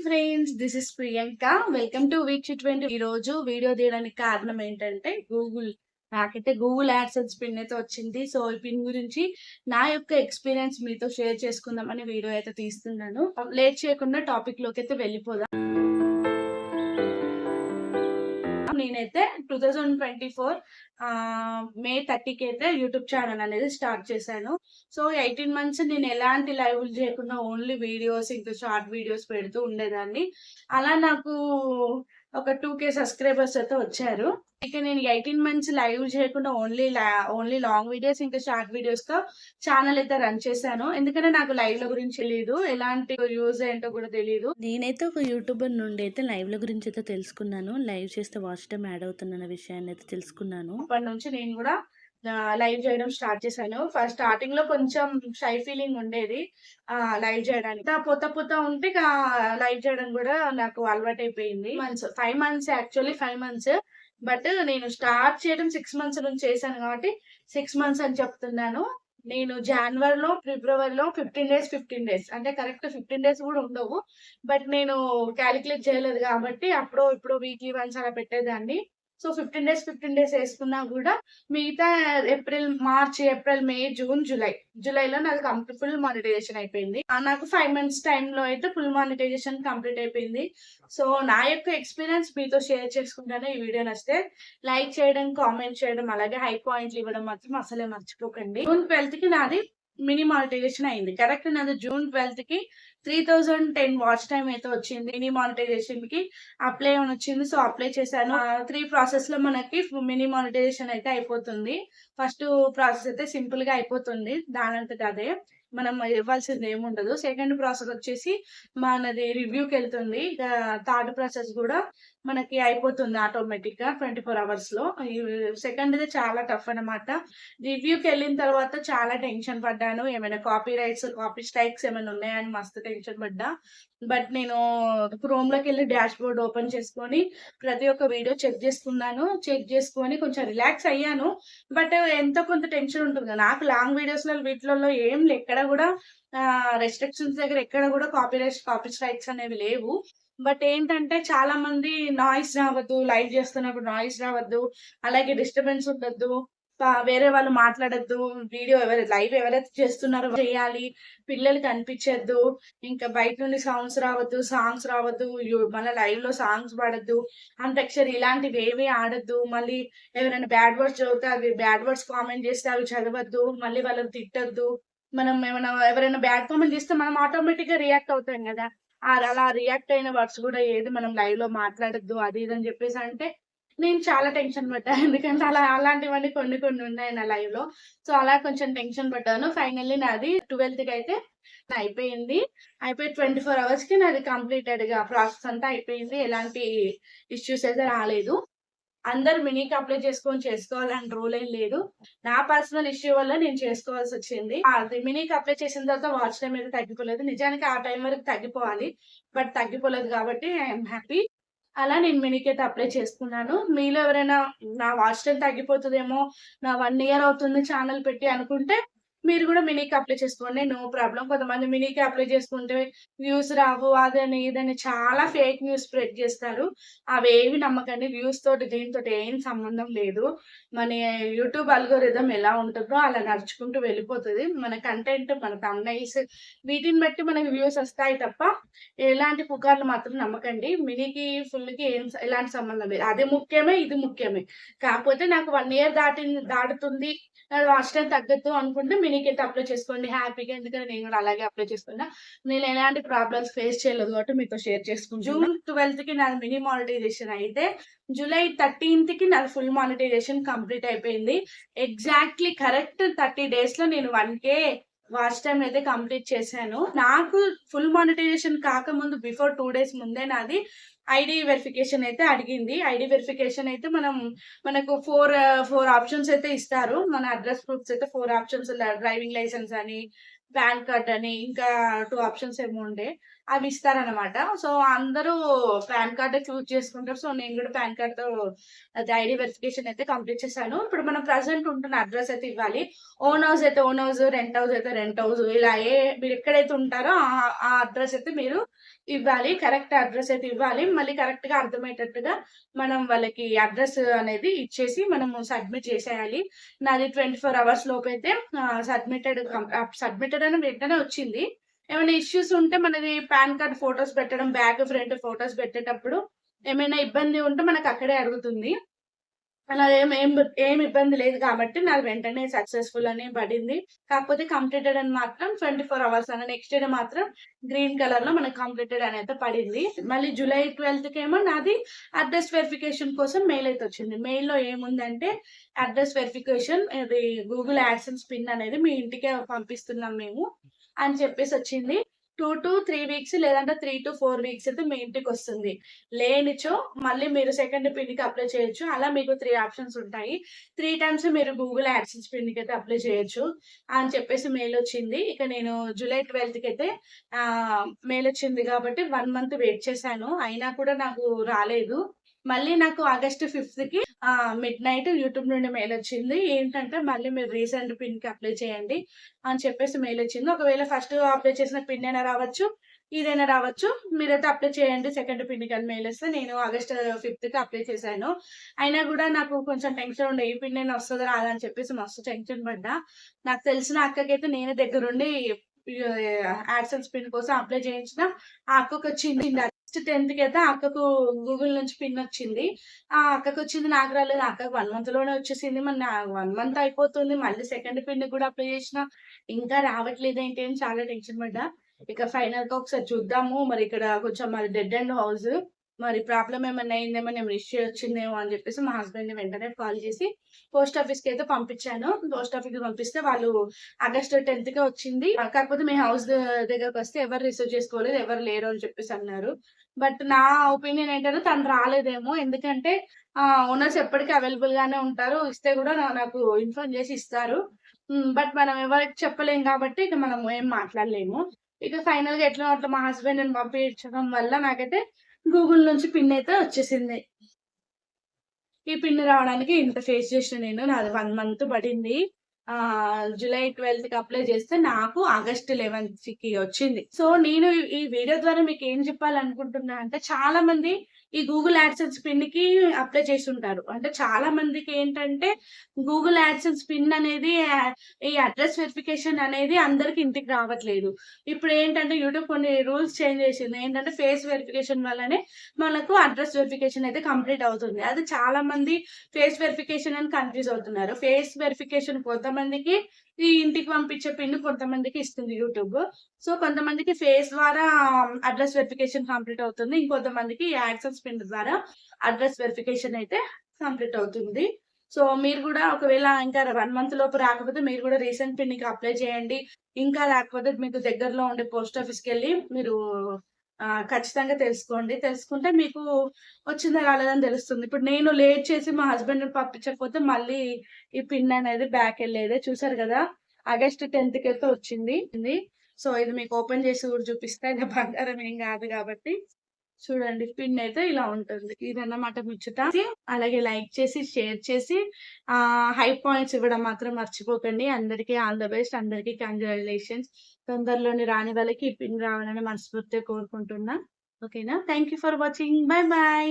Friends, this is Priyanka. Welcome to week 20. ఈ రోజు video తీయడానికి కారణం ఏంటంటే నాకైతే గూగుల్ యాడ్సెన్స్ పిన్ అయితే వచ్చింది. సో ఈ పిన్ గురించి నా యొక్క ఎక్స్పీరియన్స్ మీతో షేర్ చేసుకుందామని వీడియో అయితే తీస్తున్నాను. లేట్ చేయకుండా టాపిక్ లోకి అయితే వెళ్ళిపోదాం. నేనైతే 2024 మే 30కి అయితే యూట్యూబ్ ఛానల్ అనేది స్టార్ట్ చేశాను. సో 18 మంత్స్ నేను ఎలాంటి లైవ్లు చేయకుండా ఓన్లీ వీడియోస్, ఇంకా షార్ట్ వీడియోస్ పెడుతూ ఉండేదాన్ని. అలా నాకు ఒక 2K సబ్స్క్రైబర్స్ అయితే వచ్చారు. ఇక నేను 18 మంత్స్ లైవ్ చేయకుండా ఓన్లీ లాంగ్ వీడియోస్, ఇంకా షార్ట్ వీడియోస్ తో ఛానల్ అయితే రన్ చేశాను. ఎందుకంటే నాకు లైవ్ ల గురించి తెలియదు, ఎలాంటి యూజ్ ఏంటో కూడా తెలియదు. నేనైతే ఒక యూట్యూబర్ నుండి అయితే లైవ్ల గురించి అయితే తెలుసుకున్నాను. లైవ్ చేస్తే వాచ్ టైం యాడ్ అవుతుందన్న విషయాన్ని అయితే తెలుసుకున్నాను. అప్పటి నుంచి నేను కూడా లైవ్ చేయడం స్టార్ట్ చేశాను. ఫస్ట్ స్టార్టింగ్ లో కొంచెం షై ఫీలింగ్ ఉండేది లైవ్ చేయడానికి. పోతా ఉంటే లైవ్ చేయడం కూడా నాకు అలవాటు అయిపోయింది. 5 మంత్స్, యాక్చువల్లీ 5 మంత్స్. బట్ నేను స్టార్ట్ చేయడం 6 మంత్స్ నుంచి చేశాను కాబట్టి 6 మంత్స్ అని చెప్తున్నాను. నేను జనవరిలో, ఫిబ్రవరిలో 15 డేస్ అంటే కరెక్ట్ 15 డేస్ కూడా ఉండవు. బట్ నేను క్యాలిక్యులేట్ చేయలేదు కాబట్టి అప్పుడో ఇప్పుడు వీక్లీ వన్స్ అలా పెట్టేదాన్ని. సో 15 డేస్ వేసుకున్నా కూడా మిగతా మార్చ్, ఏప్రిల్, మే, జూన్, జూలైలో నాకు కంప్లీట్ ఫుల్ మానిటైజేషన్ అయిపోయింది. నాకు 5 మంత్స్ టైంలో అయితే ఫుల్ మానిటైజేషన్ కంప్లీట్ అయిపోయింది. సో నా యొక్క ఎక్స్పీరియన్స్ మీతో షేర్ చేసుకుంటాను. ఈ వీడియో నచ్చితే లైక్ చేయడం, కామెంట్ చేయడం, అలాగే హై పాయింట్లు ఇవ్వడం మాత్రం అసలే మర్చిపోకండి. జూన్ 12 కి నాది మినీ మానిటైజేషన్ అయింది. కరెక్ట్ నాది జూన్ 12 కి 3010 వాచ్ టైం అయితే వచ్చింది. మినీ మానిటైజేషన్ కి అప్లై అని వచ్చింది. సో అప్లై చేశాను. 3 ప్రాసెస్ లో మనకి మినీ మానిటైజేషన్ అయితే అయిపోతుంది. ఫస్ట్ ప్రాసెస్ అయితే సింపుల్ గా అయిపోతుంది దానంతట అదే, మనం ఇవ్వాల్సింది ఏముండదు. సెకండ్ ప్రాసెస్ వచ్చేసి మనది రివ్యూకి వెళ్తుంది. థర్డ్ ప్రాసెస్ కూడా మనకి అయిపోతుంది ఆటోమేటిక్ గా 24 అవర్స్ లో. సెకండ్ ఇది చాలా టఫ్ అనమాట. రివ్యూకి వెళ్ళిన తర్వాత చాలా టెన్షన్ పడ్డాను. ఏమైనా కాపీ స్ట్రైక్స్ ఏమైనా ఉన్నాయని మస్తు టెన్షన్ పడ్డా. బట్ నేను క్రోమ్ లోకి వెళ్ళి డాష్ బోర్డ్ ఓపెన్ చేసుకొని ప్రతి ఒక్క వీడియో చెక్ చేసుకొని కొంచెం రిలాక్స్ అయ్యాను. బట్ ఎంతో కొంత టెన్షన్ ఉంటుంది కదా. నాకు లాంగ్ వీడియోస్ వీటిలలో ఏం ఎక్కడ కూడా రెస్ట్రిక్షన్స్ దగ్గర ఎక్కడ కూడా కాపీ స్ట్రైక్స్ అనేవి లేవు. బట్ ఏంటంటే చాలా మంది నాయిస్ రావద్దు, లైవ్ చేస్తున్నప్పుడు నాయిస్ రావద్దు, అలాగే డిస్టర్బెన్స్ ఉండద్దు, వేరే వాళ్ళు మాట్లాడద్దు, వీడియో లైవ్ ఎవరైతే చేస్తున్నారో చేయాలి, పిల్లలు కనిపించద్దు, ఇంకా బయట నుండి సాంగ్స్ రావద్దు, మళ్ళీ లైవ్ లో సాంగ్స్ పాడద్దు, అంతక్షరి ఇలాంటివి ఏవి ఆడద్దు. మళ్ళీ ఎవరైనా బ్యాడ్ వర్డ్స్ చదివితే అవి బ్యాడ్ వర్డ్స్ కామెంట్ చేస్తే అవి చదవద్దు, మళ్ళీ వాళ్ళని తిట్టద్దు. మనం ఎవరైనా బ్యాడ్ కామెంట్ చేస్తే మనం ఆటోమేటిక్ గా రియాక్ట్ అవుతాం కదా. అలా రియాక్ట్ అయిన వర్డ్స్ కూడా ఏది మనం లైవ్ లో మాట్లాడద్దు, అది ఇది అని చెప్పేసి అంటే నేను చాలా టెన్షన్ పడ్డాను. ఎందుకంటే అలాంటివన్నీ కొన్ని ఉన్నాయి నా లైవ్ లో. సో అలా కొంచెం టెన్షన్ పడ్డాను. ఫైనల్లీ నాది 12th కి అయితే అయిపోయి 24 అవర్స్ కి నాది కంప్లీటెడ్ గా ప్రాసెస్ అంతా అయిపోయింది. ఎలాంటి ఇష్యూస్ అయితే రాలేదు. అందరు మినీకి అప్లై చేసుకోవాలని రూల్ ఏం లేదు. నా పర్సనల్ ఇష్యూ వల్ల నేను చేసుకోవాల్సి వచ్చింది. అది మినీకి అప్లై చేసిన తర్వాత వాచ్ టైం అయితే తగ్గిపోలేదు. నిజానికి ఆ టైం వరకు తగ్గిపోవాలి, బట్ తగ్గిపోలేదు కాబట్టి ఐఎమ్ హ్యాపీ. అలా నేను మినీకి అయితే అప్లై చేసుకున్నాను. మీలో ఎవరైనా నా వాచ్ టైం తగ్గిపోతుందేమో, నా 1 year అవుతుంది ఛానల్ పెట్టి అనుకుంటే మీరు కూడా మినీకి అప్లై చేసుకోండి, నో ప్రాబ్లం. కొంతమంది మినీకి అప్లై చేసుకుంటే వ్యూస్ రావు, అదని ఇదని చాలా ఫేక్ న్యూస్ స్ప్రెడ్ చేస్తారు. అవేవి నమ్మకండి. వ్యూస్ తోటి దీంతో ఏం సంబంధం లేదు. మన యూట్యూబ్ అల్గోరిథం ఎలా ఉంటుందో అలా నడుచుకుంటూ వెళ్ళిపోతుంది. మన కంటెంట్, మన థంబ్నెయిల్స్, వీటిని బట్టి మనకి వ్యూస్ వస్తాయి తప్ప ఎలాంటి పుకార్లు మాత్రం నమ్మకండి. మినీకి ఫుల్కి ఎలాంటి సంబంధం లేదు. అది ముఖ్యమే, ఇది ముఖ్యమే. కాకపోతే నాకు 1 year దాటుతుంది, వాచ్ టైం తగ్గద్దు అనుకుంటే మినీకి అయితే అప్లై చేసుకోండి హ్యాపీగా. ఎందుకంటే నేను కూడా అలాగే అప్లై చేసుకున్నా. నేను ఎలాంటి ప్రాబ్లమ్స్ ఫేస్ చేయలేదు కాబట్టి మీతో షేర్ చేసుకుంటాను. జూన్ 12 కి నాది మినీ మానిటైజేషన్ అయితే జూలై 13th కి నాది ఫుల్ మానిటైజేషన్ కంప్లీట్ అయిపోయింది. ఎగ్జాక్ట్లీ కరెక్ట్ 30 days లో నేను 1K వాచ్ టైం అయితే కంప్లీట్ చేశాను. నాకు ఫుల్ మానిటైజేషన్ కాకముందు బిఫోర్ 2 days ముందే నాది ఐడి వెరిఫికేషన్ అయితే అడిగింది. ఐడి వెరిఫికేషన్ అయితే మనకు 4 ఆప్షన్స్ అయితే ఇస్తారు. మన అడ్రస్ ప్రూఫ్స్ అయితే 4 ఆప్షన్స్, డ్రైవింగ్ లైసెన్స్ అని, పాన్ కార్డ్ అని, ఇంకా 2 ఆప్షన్స్ ఏమో ఉండే అవి ఇస్తారనమాట. సో అందరూ పాన్ కార్డ్ చూజ్ చేసుకుంటారు. సో నేను కూడా పాన్ కార్డ్ తో అది ఐడి వెరిఫికేషన్ అయితే కంప్లీట్ చేశాను. ఇప్పుడు మనం ప్రజెంట్ ఉంటున్న అడ్రస్ అయితే ఇవ్వాలి. ఓన్ హౌస్ అయితే ఓన్ హౌస్, రెంట్ హౌస్ అయితే రెంట్ హౌస్, ఇలా మీరు ఎక్కడైతే ఉంటారో ఆ అడ్రస్ అయితే మీరు ఇవ్వాలి. కరెక్ట్ అడ్రెస్ అయితే ఇవ్వాలి. మళ్ళీ కరెక్ట్‌గా అర్థమయ్యేటట్టుగా మనం వాళ్ళకి అడ్రెస్ అనేది ఇచ్చేసి మనము సబ్మిట్ చేసేయాలి. నాది 24 అవర్స్ లోపైతే సబ్మిటెడ్ అని వెంటనే వచ్చింది. ఏమైనా ఇష్యూస్ ఉంటే మనది పాన్ కార్డ్ ఫోటోస్ పెట్టడం, బ్యాక్, ఫ్రంట్ ఫోటోస్ పెట్టేటప్పుడు ఏమైనా ఇబ్బంది ఉంటే మనకు అక్కడే అడుగుతుంది. అలా ఏం ఇబ్బంది లేదు కాబట్టి నాది వెంటనే సక్సెస్‌ఫుల్ అని పడింది. కాకపోతే కంప్లీటెడ్ అని మాత్రం 24 అవర్స్ అని నెక్స్ట్ డే మాత్రం గ్రీన్ కలర్‌లో మనకు కంప్లీటెడ్ అని అయితే పడింది. మళ్ళీ జూలై 12కేమో నాది అడ్రెస్ వెరిఫికేషన్ కోసం మెయిల్ అయితే వచ్చింది. మెయిల్‌లో ఏముందంటే అడ్రెస్ వెరిఫికేషన్ ఇది గూగుల్ యాడ్సెన్స్ పిన్ అనేది మీ ఇంటికే పంపిస్తున్నాం మేము అని చెప్పేసి వచ్చింది. 2-3 వీక్స్ లేదంటే 3-4 వీక్స్ అయితే మీ ఇంటికొస్తుంది. లేనిచో మళ్ళీ మీరు సెకండ్ పిన్‌కి అప్లై చేయొచ్చు. అలా మీకు 3 ఆప్షన్స్ ఉంటాయి. 3 టైమ్స్ మీరు గూగుల్ యాడ్సెన్స్ పిన్‌కైతే అప్లై చేయొచ్చు అని చెప్పేసి మెయిలొచ్చింది. ఇక నేను జూలై 12థ్‌కైతే మెయిలొచ్చింది కాబట్టి 1 మంత్ వెయిట్ చేశాను. అయినా కూడా నాకు రాలేదు. మళ్ళీ నాకు ఆగస్ట్ 5థ్‌కి మిడ్‌నైట్ యూట్యూబ్ నుండి మెయిలొచ్చింది. ఏంటంటే మళ్ళీ మీరు రీసెంట్ పిన్‌కి అప్లై చేయండి అని చెప్పేసి మెయిలొచ్చింది. ఒకవేళ ఫస్ట్ అప్లై చేసిన పిన్ అయినా రావచ్చు, ఇదైనా రావచ్చు. మీరైతే అప్లై చేయండి సెకండ్ పిన్‌కి అని మెయిలొస్తే నేను ఆగస్ట్ 5థ్‌కి అప్లై చేశాను. అయినా గూడా నాకు కొంచెం టెన్షన్ ఉండే. ఈ పిన్ అయినా వస్తదా రాదా అని చెప్పేసి మస్తు టెన్షన్ పడ్డా. నాకు తెలిసిన అక్కకైతే నేనే దగ్గరుండి యాడ్సెన్స్ పిన్ కోసం అప్లై చేయించిన. ఆ అక్కకొచ్చింది. ఆగస్ట్ 10థ్‌కి అయితే ఆ అక్కకు గూగుల్ నుంచి పిన్ వచ్చింది. ఆ అక్కకొచ్చింది నాకు రాలేదు. ఆ అక్కకి 1 మంత్‌లోనే వచ్చేసింది. మరి 1 మంత్ అయిపోతుంది. మళ్ళీ సెకండ్ పిన్‌కి కూడా అప్లై చేసినా ఇంకా రావట్లేదేంటి అని చాలా టెన్షన్ పడ్డా. ఇక ఫైనల్‌గా ఒకసారి చూద్దాము. మరి ఇక్కడ కొంచెం మాది డెడ్ ఎండ్ హౌస్. మరి ప్రాబ్లమ్ ఏమన్నా అయిందేమో, ఏమైనా ఇష్యూ వచ్చిందేమో అని చెప్పేసి మా హస్బెండ్‌ని వెంటనే కాల్ చేసి పోస్ట్ ఆఫీస్‌కి అయితే పంపించాను. పోస్ట్ ఆఫీస్‌కి పంపిస్తే వాళ్ళు ఆగస్ట్ 10థ్‌కే వచ్చింది. కాకపోతే మీ హౌస్ దగ్గరకొస్తే ఎవరు రిసీవ్ చేసుకోలేదు. ఎవరు లేరు అని చెప్పేసి అన్నారు. బట్ నా ఒపీనియన్ ఏంటంటే తను రాలేదేమో. ఎందుకంటే ఓనర్స్ ఎప్పటికి అవైలబుల్ గానే ఉంటారు. ఇస్తే కూడా నాకు ఇన్ఫార్మ్ చేసి ఇస్తారు. బట్ మనం ఎవరికీ చెప్పలేం కాబట్టి ఇక మనం ఏం మాట్లాడలేము. ఇక ఫైనల్‌గా ఎట్లనో అట్లా మా హస్బెండ్‌ని పంపించడం వల్ల నాకైతే గూగుల్ నుంచి పిన్ అయితే వచ్చేసింది. ఈ పిన్ రావడానికి ఇంత ఫేస్ చేసిన నేను. నాది 1 మంత్ పడింది. జూలై 12థ్‌కి అప్లై చేస్తే నాకు ఆగస్ట్ 11థ్‌కి వచ్చింది. సో, నేను ఈ వీడియో ద్వారా మీకేం చెప్పాలనుకుంటున్నా అంటే చాలా మంది ఈ గూగుల్ యాడ్సెన్స్ పిన్‌కి అప్లై చేసుంటారు. అంటే చాలా మందికేంటంటే గూగుల్ యాడ్సెన్స్ పిన్ అనేది ఈ అడ్రెస్ వెరిఫికేషన్ అనేది అందరికి ఇంటికి రావట్లేదు. ఇప్పుడేంటంటే యూట్యూబ్ కొన్ని రూల్స్ చేంజ్ చేసింది. ఏంటంటే ఫేస్ వెరిఫికేషన్ వల్లనే మనకు అడ్రెస్ వెరిఫికేషన్ అయితే కంప్లీట్ అవుతుంది. అది చాలా మంది ఫేస్ వెరిఫికేషన్ అని కన్‌ఫ్యూజ్ అవుతున్నారు. ఫేస్ వెరిఫికేషన్ కొంతమందికి ఈ ఇంటికి పంపించే పిన్ కొంతమందికి ఇస్తుంది యూట్యూబ్. సో, కొంతమందికి ఫేస్ ద్వారా అడ్రెస్ వెరిఫికేషన్ కంప్లీట్ అవుతుంది. ఇంకొంతమందికి యాడ్సెన్స్ పిన్ ద్వారా అడ్రెస్ వెరిఫికేషన్ అయితే కంప్లీట్ అవుతుంది. సో, మీరు గూడా ఒకవేళ ఇంకా 1 మంత్ లోపు రాకపోతే మీరు గూడా రీసెంట్ పిన్‌కి అప్లై చేయండి. ఇంకా రాకపోతే మీకు దగ్గరలో ఉండే పోస్ట్ ఆఫీస్‌కెళ్ళి మీరు ఖచ్చితంగా తెలుసుకోండి. తెలుసుకుంటే మీకు వచ్చిందా రాలేదా అని తెలుస్తుంది. ఇప్పుడు నేను లేట్ చేసి మా హస్బెండ్‌ని పంపించకపోతే మళ్ళీ ఈ పిన్ అనేది బ్యాకెళ్ళేదే. చూసారు గదా! ఆగస్ట్ 10థ్‌కైతే వచ్చింది. సో, ఇది మీకు ఓపెన్ చేసి కూడా చూపిస్తా. ఇది బంగారం ఏం గాదు గాబట్టి. చూడండి పిన్ అయితే ఇలా ఉంటుంది. ఇదన్నమాట ముచ్చట. అలాగే లైక్ చేసి, షేర్ చేసి హై పాయింట్స్ ఇవ్వడం మాత్రం మర్చిపోకండి. అందరికీ ఆల్ ద బెస్ట్. అందరికీ కంగ్రాచ్యులేషన్స్. తొందరలోనే రాని వాళ్ళకి ఈ పిన్ రావాలని మనస్ఫూర్తిగా కోరుకుంటున్నా. ఓకేనా? Thank you for watching. By by.